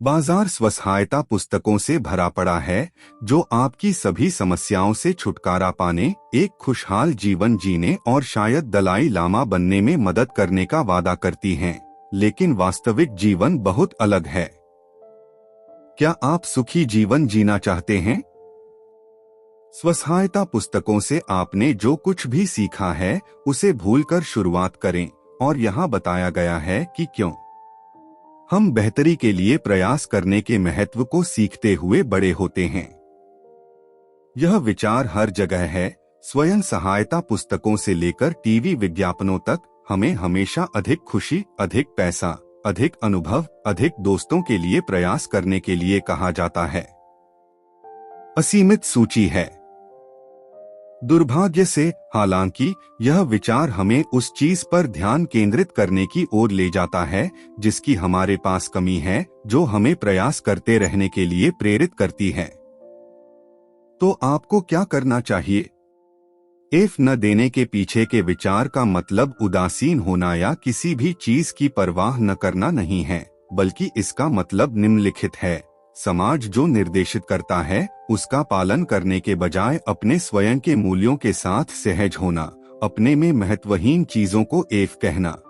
बाजार स्वसहायता पुस्तकों से भरा पड़ा है जो आपकी सभी समस्याओं से छुटकारा पाने, एक खुशहाल जीवन जीने और शायद दलाई लामा बनने में मदद करने का वादा करती हैं, लेकिन वास्तविक जीवन बहुत अलग है। क्या आप सुखी जीवन जीना चाहते हैं? स्वसहायता पुस्तकों से आपने जो कुछ भी सीखा है उसे भूलकर शुरुआत करें, और यहाँ बताया गया है कि क्यों। हम बेहतरी के लिए प्रयास करने के महत्व को सीखते हुए बड़े होते हैं। यह विचार हर जगह है, स्वयं सहायता पुस्तकों से लेकर टीवी विज्ञापनों तक। हमें हमेशा अधिक खुशी, अधिक पैसा, अधिक अनुभव, अधिक दोस्तों के लिए प्रयास करने के लिए कहा जाता है। असीमित सूची है। दुर्भाग्य से, हालांकि, यह विचार हमें उस चीज पर ध्यान केंद्रित करने की ओर ले जाता है जिसकी हमारे पास कमी है, जो हमें प्रयास करते रहने के लिए प्रेरित करती है। तो आपको क्या करना चाहिए? एफ न देने के पीछे के विचार का मतलब उदासीन होना या किसी भी चीज की परवाह न करना नहीं है, बल्कि इसका मतलब निम्नलिखित है। समाज जो निर्देशित करता है उसका पालन करने के बजाय अपने स्वयं के मूल्यों के साथ सहज होना, अपने में महत्वहीन चीजों को एफ कहना।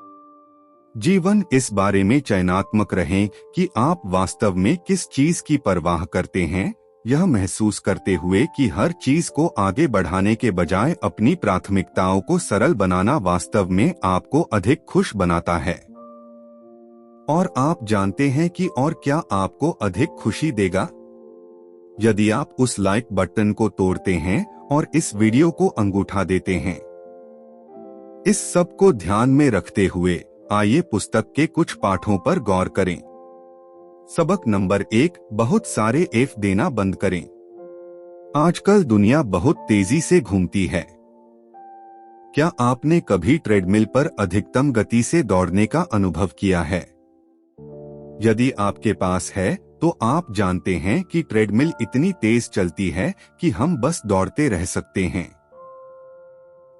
जीवन इस बारे में चयनात्मक रहें कि आप वास्तव में किस चीज की परवाह करते हैं, यह महसूस करते हुए कि हर चीज को आगे बढ़ाने के बजाय अपनी प्राथमिकताओं को सरल बनाना वास्तव में आपको अधिक खुश बनाता है। और आप जानते हैं कि और क्या आपको अधिक खुशी देगा? यदि आप उस लाइक बटन को तोड़ते हैं और इस वीडियो को अंगूठा देते हैं। इस सब को ध्यान में रखते हुए आइए पुस्तक के कुछ पाठों पर गौर करें। सबक नंबर 1, बहुत सारे एफ देना बंद करें। आजकल दुनिया बहुत तेजी से घूमती है। क्या आपने कभी ट्रेडमिल पर अधिकतम गति से दौड़ने का अनुभव किया है? यदि आपके पास है तो आप जानते हैं कि ट्रेडमिल इतनी तेज चलती है कि हम बस दौड़ते रह सकते हैं।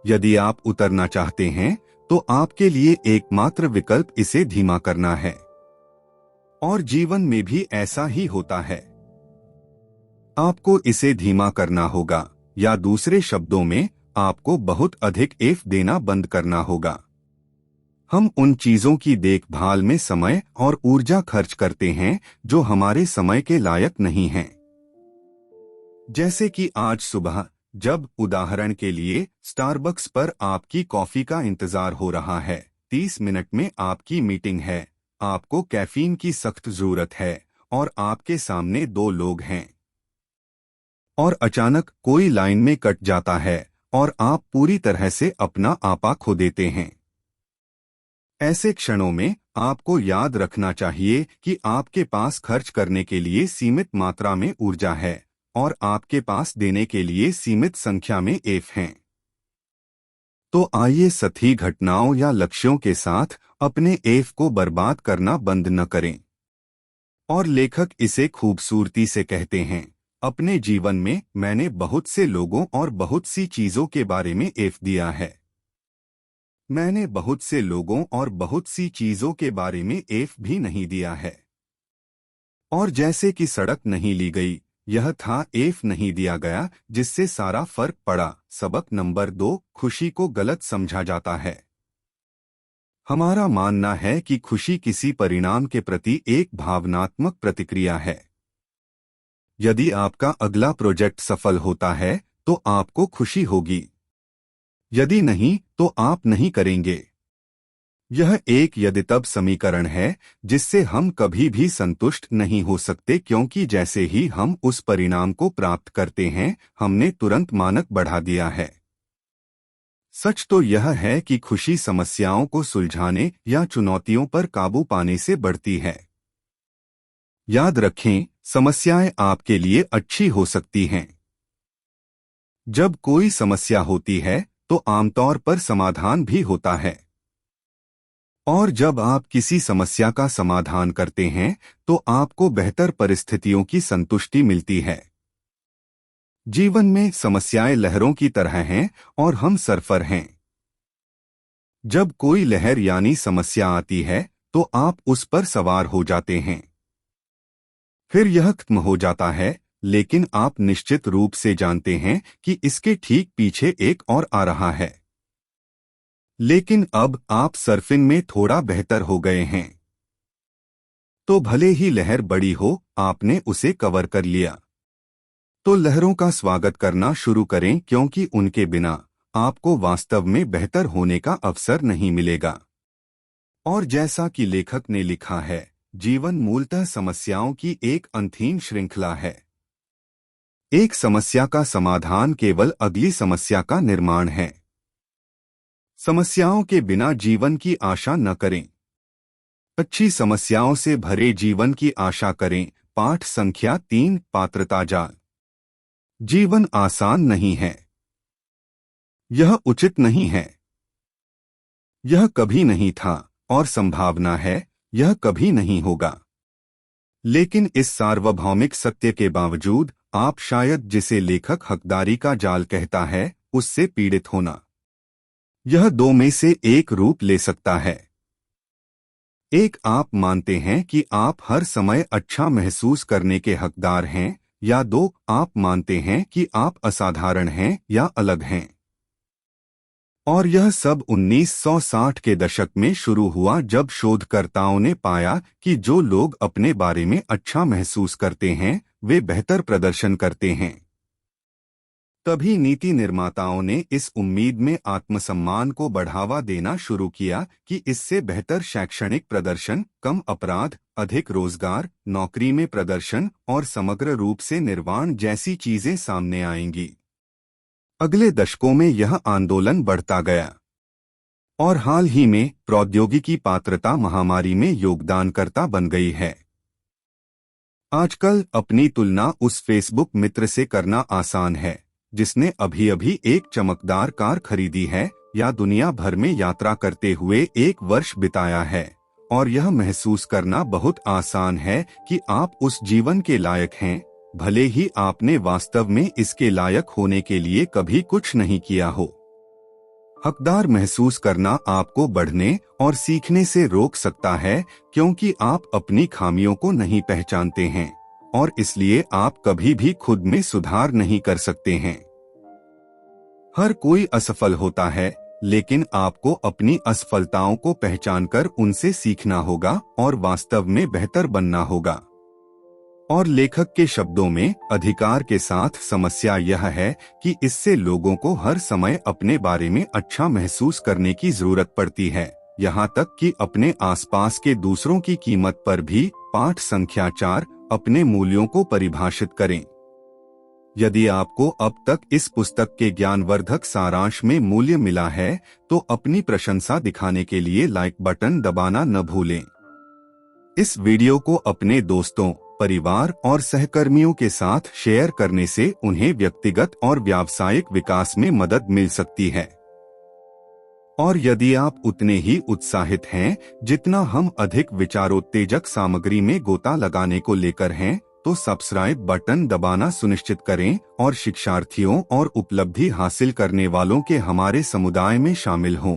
यदि आप उतरना चाहते हैं तो आपके लिए एकमात्र विकल्प इसे धीमा करना है। और जीवन में भी ऐसा ही होता है। आपको इसे धीमा करना होगा, या दूसरे शब्दों में आपको बहुत अधिक एफ देना बंद करना होगा। हम उन चीजों की देखभाल में समय और ऊर्जा खर्च करते हैं जो हमारे समय के लायक नहीं हैं। जैसे कि आज सुबह, जब उदाहरण के लिए स्टारबक्स पर आपकी कॉफी का इंतजार हो रहा है, 30 मिनट में आपकी मीटिंग है, आपको कैफीन की सख्त जरूरत है, और आपके सामने 2 लोग हैं। और अचानक कोई लाइन में कट जाता है और आप पूरी तरह से अपना आपा खो देते हैं। ऐसे क्षणों में आपको याद रखना चाहिए कि आपके पास खर्च करने के लिए सीमित मात्रा में ऊर्जा है और आपके पास देने के लिए सीमित संख्या में एफ हैं। तो आइए सतही घटनाओं या लक्ष्यों के साथ अपने एफ को बर्बाद करना बंद न करें। और लेखक इसे खूबसूरती से कहते हैं, अपने जीवन में मैंने बहुत से लोगों और बहुत सी चीजों के बारे में एफ दिया है। मैंने बहुत से लोगों और बहुत सी चीजों के बारे में एफ भी नहीं दिया है। और जैसे कि सड़क नहीं ली गई, यह था एफ नहीं दिया गया, जिससे सारा फर्क पड़ा। सबक नंबर 2, खुशी को गलत समझा जाता है। हमारा मानना है कि खुशी किसी परिणाम के प्रति एक भावनात्मक प्रतिक्रिया है। यदि आपका अगला प्रोजेक्ट सफल होता है तो आपको खुशी होगी। यदि नहीं तो आप नहीं करेंगे। यह एक यदि-तब समीकरण है जिससे हम कभी भी संतुष्ट नहीं हो सकते, क्योंकि जैसे ही हम उस परिणाम को प्राप्त करते हैं, हमने तुरंत मानक बढ़ा दिया है। सच तो यह है कि खुशी समस्याओं को सुलझाने या चुनौतियों पर काबू पाने से बढ़ती है। याद रखें, समस्याएं आपके लिए अच्छी हो सकती हैं। जब कोई समस्या होती है तो आमतौर पर समाधान भी होता है। और जब आप किसी समस्या का समाधान करते हैं तो आपको बेहतर परिस्थितियों की संतुष्टि मिलती है। जीवन में समस्याएं लहरों की तरह हैं और हम सर्फर हैं। जब कोई लहर यानी समस्या आती है तो आप उस पर सवार हो जाते हैं। फिर यह खत्म हो जाता है, लेकिन आप निश्चित रूप से जानते हैं कि इसके ठीक पीछे एक और आ रहा है। लेकिन अब आप सर्फिंग में थोड़ा बेहतर हो गए हैं, तो भले ही लहर बड़ी हो, आपने उसे कवर कर लिया। तो लहरों का स्वागत करना शुरू करें, क्योंकि उनके बिना आपको वास्तव में बेहतर होने का अवसर नहीं मिलेगा। और जैसा कि लेखक ने लिखा है, जीवन मूलतः समस्याओं की एक अनंत श्रृंखला है। एक समस्या का समाधान केवल अगली समस्या का निर्माण है। समस्याओं के बिना जीवन की आशा न करें। अच्छी समस्याओं से भरे जीवन की आशा करें। पाठ संख्या 3, पात्रता जाल। जीवन आसान नहीं है। यह उचित नहीं है। यह कभी नहीं था, और संभावना है यह कभी नहीं होगा। लेकिन इस सार्वभौमिक सत्य के बावजूद आप शायद जिसे लेखक हकदारी का जाल कहता है, उससे पीड़ित होना। यह दो में से एक रूप ले सकता है। एक, आप मानते हैं कि आप हर समय अच्छा महसूस करने के हकदार हैं, या दो, आप मानते हैं कि आप असाधारण हैं या अलग हैं। और यह सब 1960 के दशक में शुरू हुआ, जब शोधकर्ताओं ने पाया कि जो लोग अपने बारे में अच्छा महसूस करते हैं वे बेहतर प्रदर्शन करते हैं। तभी नीति निर्माताओं ने इस उम्मीद में आत्मसम्मान को बढ़ावा देना शुरू किया कि इससे बेहतर शैक्षणिक प्रदर्शन, कम अपराध, अधिक रोजगार, नौकरी में प्रदर्शन और समग्र रूप से निर्वाण जैसी चीजें सामने आएंगी। अगले दशकों में यह आंदोलन बढ़ता गया, और हाल ही में प्रौद्योगिकी पात्रता महामारी में योगदानकर्ता बन गई है। आजकल अपनी तुलना उस फेसबुक मित्र से करना आसान है जिसने अभी अभी एक चमकदार कार खरीदी है, या दुनिया भर में यात्रा करते हुए 1 वर्ष बिताया है, और यह महसूस करना बहुत आसान है कि आप उस जीवन के लायक हैं, भले ही आपने वास्तव में इसके लायक होने के लिए कभी कुछ नहीं किया हो। हकदार महसूस करना आपको बढ़ने और सीखने से रोक सकता है, क्योंकि आप अपनी खामियों को नहीं पहचानते हैं, और इसलिए आप कभी भी खुद में सुधार नहीं कर सकते हैं। हर कोई असफल होता है, लेकिन आपको अपनी असफलताओं को पहचानकर उनसे सीखना होगा और वास्तव में बेहतर बनना होगा। और लेखक के शब्दों में, अधिकार के साथ समस्या यह है कि इससे लोगों को हर समय अपने बारे में अच्छा महसूस करने की जरूरत पड़ती है, यहाँ तक कि अपने आसपास के दूसरों की कीमत पर भी। पाठ संख्या 4, अपने मूल्यों को परिभाषित करें। यदि आपको अब तक इस पुस्तक के ज्ञानवर्धक सारांश में मूल्य मिला है, तो अपनी प्रशंसा दिखाने के लिए लाइक बटन दबाना न भूलें। इस वीडियो को अपने दोस्तों, परिवार और सहकर्मियों के साथ शेयर करने से उन्हें व्यक्तिगत और व्यावसायिक विकास में मदद मिल सकती है। और यदि आप उतने ही उत्साहित हैं जितना हम अधिक विचारोत्तेजक सामग्री में गोता लगाने को लेकर हैं, तो सब्सक्राइब बटन दबाना सुनिश्चित करें और शिक्षार्थियों और उपलब्धि हासिल करने वालों के हमारे समुदाय में शामिल हों।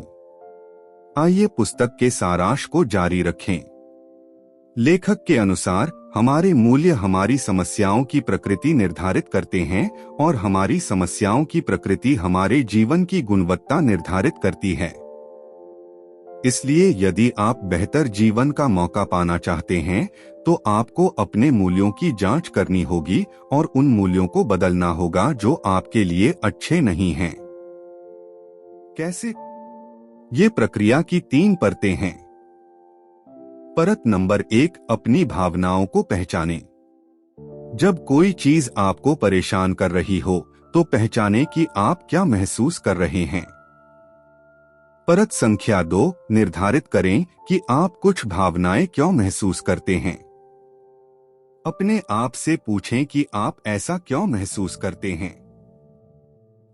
आइए पुस्तक के सारांश को जारी रखें। लेखक के अनुसार, हमारे मूल्य हमारी समस्याओं की प्रकृति निर्धारित करते हैं, और हमारी समस्याओं की प्रकृति हमारे जीवन की गुणवत्ता निर्धारित करती है। इसलिए यदि आप बेहतर जीवन का मौका पाना चाहते हैं, तो आपको अपने मूल्यों की जांच करनी होगी और उन मूल्यों को बदलना होगा जो आपके लिए अच्छे नहीं हैं। कैसे? ये प्रक्रिया की 3 परतें हैं। परत नंबर 1, अपनी भावनाओं को पहचानें। जब कोई चीज आपको परेशान कर रही हो, तो पहचानें कि आप क्या महसूस कर रहे हैं। परत संख्या 2, निर्धारित करें कि आप कुछ भावनाएं क्यों महसूस करते हैं। अपने आप से पूछें कि आप ऐसा क्यों महसूस करते हैं।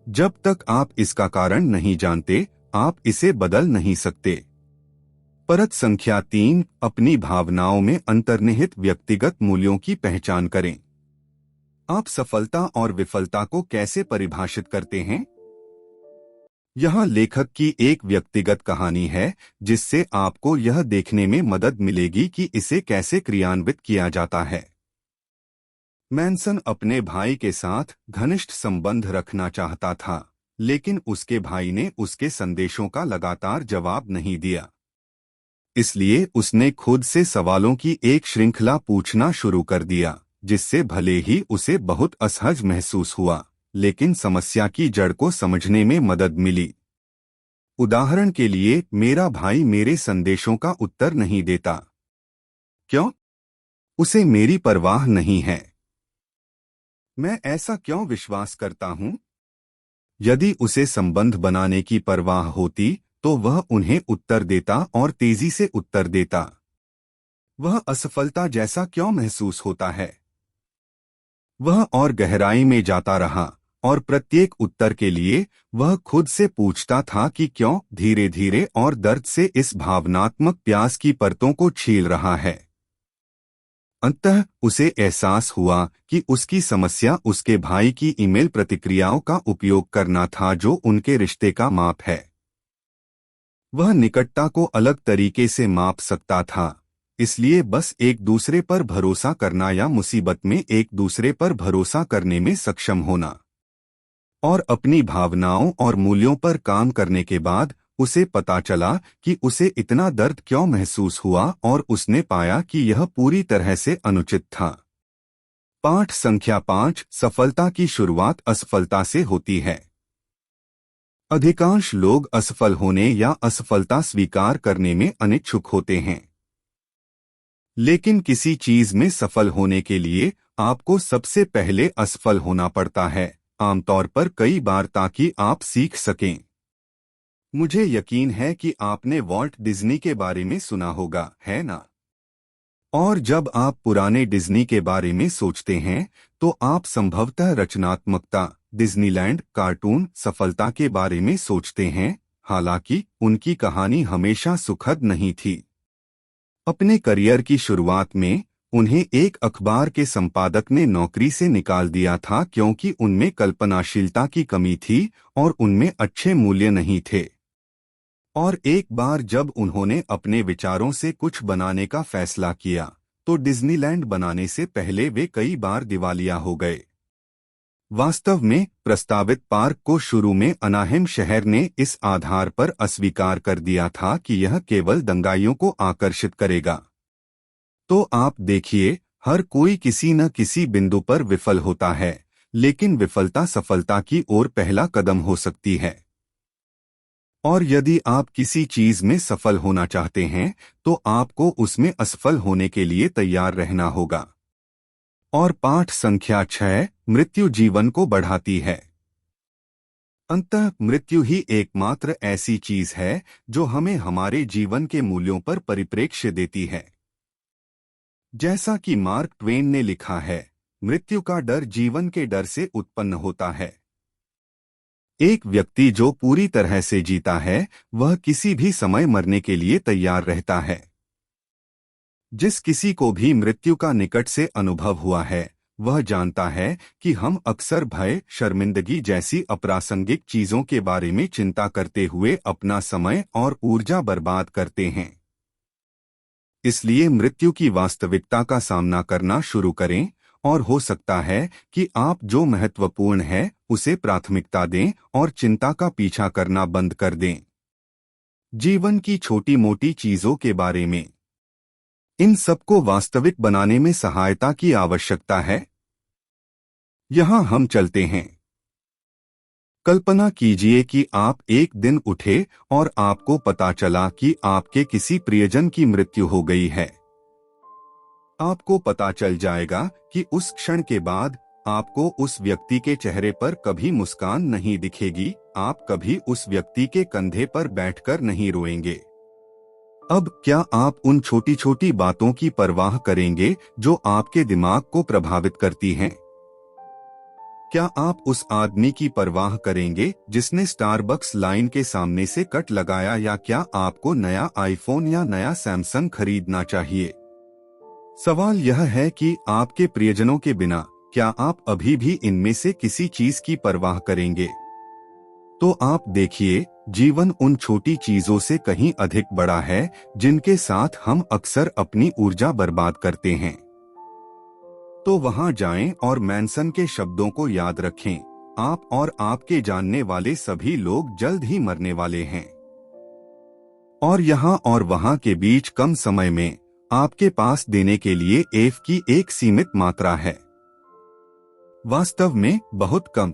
जब तक आप इसका कारण नहीं जानते, आप इसे बदल नहीं सकते। परत संख्या 3, अपनी भावनाओं में अंतर्निहित व्यक्तिगत मूल्यों की पहचान करें। आप सफलता और विफलता को कैसे परिभाषित करते हैं? यहाँ लेखक की एक व्यक्तिगत कहानी है, जिससे आपको यह देखने में मदद मिलेगी कि इसे कैसे क्रियान्वित किया जाता है। मैनसन अपने भाई के साथ घनिष्ठ संबंध रखना चाहता था, लेकिन उसके भाई ने उसके संदेशों का लगातार जवाब नहीं दिया। इसलिए उसने खुद से सवालों की एक श्रृंखला पूछना शुरू कर दिया, जिससे भले ही उसे बहुत असहज महसूस हुआ, लेकिन समस्या की जड़ को समझने में मदद मिली। उदाहरण के लिए, मेरा भाई मेरे संदेशों का उत्तर नहीं देता। क्यों? उसे मेरी परवाह नहीं है। मैं ऐसा क्यों विश्वास करता हूं? यदि उसे संबंध बनाने की परवाह होती, तो वह उन्हें उत्तर देता और तेजी से उत्तर देता। वह असफलता जैसा क्यों महसूस होता है? वह और गहराई में जाता रहा, और प्रत्येक उत्तर के लिए वह खुद से पूछता था कि क्यों, धीरे धीरे और दर्द से इस भावनात्मक प्यास की परतों को छील रहा है। अंततः उसे एहसास हुआ कि उसकी समस्या उसके भाई की ईमेल प्रतिक्रियाओं का उपयोग करना था, जो उनके रिश्ते का माप है। वह निकटता को अलग तरीके से माप सकता था, इसलिए बस एक दूसरे पर भरोसा करना या मुसीबत में एक दूसरे पर भरोसा करने में सक्षम होना। और अपनी भावनाओं और मूल्यों पर काम करने के बाद उसे पता चला कि उसे इतना दर्द क्यों महसूस हुआ, और उसने पाया कि यह पूरी तरह से अनुचित था। पाठ संख्या 5, सफलता की शुरुआत असफलता से होती है। अधिकांश लोग असफल होने या असफलता स्वीकार करने में अनिच्छुक होते हैं। लेकिन किसी चीज में सफल होने के लिए आपको सबसे पहले असफल होना पड़ता है, आमतौर पर कई बार, ताकि आप सीख सकें। मुझे यकीन है कि आपने वॉल्ट डिज्नी के बारे में सुना होगा, है ना? और जब आप पुराने डिज्नी के बारे में सोचते हैं, तो आप संभवतः रचनात्मकता, डिज्नीलैंड, कार्टून, सफलता के बारे में सोचते हैं। हालांकि उनकी कहानी हमेशा सुखद नहीं थी। अपने करियर की शुरुआत में उन्हें एक अखबार के संपादक ने नौकरी से निकाल दिया था, क्योंकि उनमें कल्पनाशीलता की कमी थी और उनमें अच्छे मूल्य नहीं थे। और एक बार जब उन्होंने अपने विचारों से कुछ बनाने का फैसला किया, तो डिज्नीलैंड बनाने से पहले वे कई बार दिवालिया हो गए। वास्तव में प्रस्तावित पार्क को शुरू में अनाहेम शहर ने इस आधार पर अस्वीकार कर दिया था कि यह केवल दंगाइयों को आकर्षित करेगा। तो आप देखिए, हर कोई किसी न किसी बिंदु पर विफल होता है, लेकिन विफलता सफलता की ओर पहला कदम हो सकती है। और यदि आप किसी चीज में सफल होना चाहते हैं, तो आपको उसमें असफल होने के लिए तैयार रहना होगा। और पाठ संख्या 6, मृत्यु जीवन को बढ़ाती है। अंततः मृत्यु ही एकमात्र ऐसी चीज है जो हमें हमारे जीवन के मूल्यों पर परिप्रेक्ष्य देती है। जैसा कि मार्क ट्वेन ने लिखा है, मृत्यु का डर जीवन के डर से उत्पन्न होता है। एक व्यक्ति जो पूरी तरह से जीता है, वह किसी भी समय मरने के लिए तैयार रहता है। जिस किसी को भी मृत्यु का निकट से अनुभव हुआ है, वह जानता है कि हम अक्सर भय, शर्मिंदगी जैसी अप्रासंगिक चीजों के बारे में चिंता करते हुए अपना समय और ऊर्जा बर्बाद करते हैं। इसलिए मृत्यु की वास्तविकता का सामना करना शुरू करें, और हो सकता है कि आप जो महत्वपूर्ण है उसे प्राथमिकता दें और चिंता का पीछा करना बंद कर दें। जीवन की छोटी मोटी चीजों के बारे में, इन सबको वास्तविक बनाने में सहायता की आवश्यकता है। यहां हम चलते हैं। कल्पना कीजिए कि आप एक दिन उठे और आपको पता चला कि आपके किसी प्रियजन की मृत्यु हो गई है। आपको पता चल जाएगा कि उस क्षण के बाद आपको उस व्यक्ति के चेहरे पर कभी मुस्कान नहीं दिखेगी, आप कभी उस व्यक्ति के कंधे पर बैठकर नहीं रोएंगे। अब क्या आप उन छोटी छोटी बातों की परवाह करेंगे जो आपके दिमाग को प्रभावित करती हैं? क्या आप उस आदमी की परवाह करेंगे जिसने स्टारबक्स लाइन के सामने से कट लगाया, या क्या आपको नया आईफोन या नया सैमसंग खरीदना चाहिए? सवाल यह है कि आपके प्रियजनों के बिना क्या आप अभी भी इनमें से किसी चीज की परवाह करेंगे? तो आप देखिए, जीवन उन छोटी चीजों से कहीं अधिक बड़ा है जिनके साथ हम अक्सर अपनी ऊर्जा बर्बाद करते हैं। तो वहां जाएं और मैनसन के शब्दों को याद रखें। आप और आपके जानने वाले सभी लोग जल्द ही मरने वाले हैं और यहाँ और वहाँ के बीच कम समय में आपके पास देने के लिए एफ की एक सीमित मात्रा है, वास्तव में बहुत कम।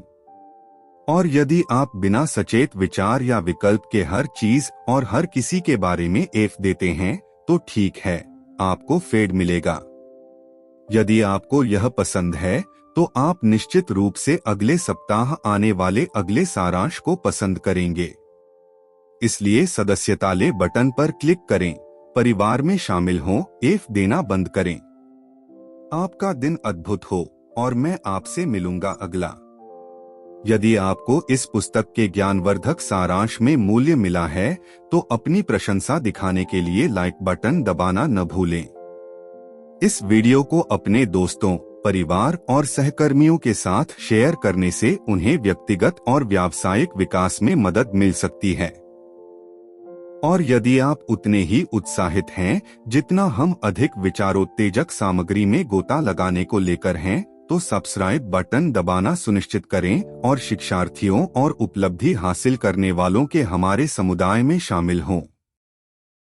और यदि आप बिना सचेत विचार या विकल्प के हर चीज और हर किसी के बारे में एफ देते हैं तो ठीक है, आपको फेड मिलेगा। यदि आपको यह पसंद है तो आप निश्चित रूप से अगले सप्ताह आने वाले अगले सारांश को पसंद करेंगे। इसलिए सदस्यता ले बटन पर क्लिक करें, परिवार में शामिल हों, एफ देना बंद करें। आपका दिन अद्भुत हो और मैं आपसे मिलूंगा अगला। यदि आपको इस पुस्तक के ज्ञानवर्धक सारांश में मूल्य मिला है तो अपनी प्रशंसा दिखाने के लिए लाइक बटन दबाना न भूलें। इस वीडियो को अपने दोस्तों, परिवार और सहकर्मियों के साथ शेयर करने से उन्हें व्यक्तिगत और व्यावसायिक विकास में मदद मिल सकती है। और यदि आप उतने ही उत्साहित हैं जितना हम अधिक विचारोत्तेजक सामग्री में गोता लगाने को लेकर हैं, तो सब्सक्राइब बटन दबाना सुनिश्चित करें और शिक्षार्थियों और उपलब्धि हासिल करने वालों के हमारे समुदाय में शामिल हों।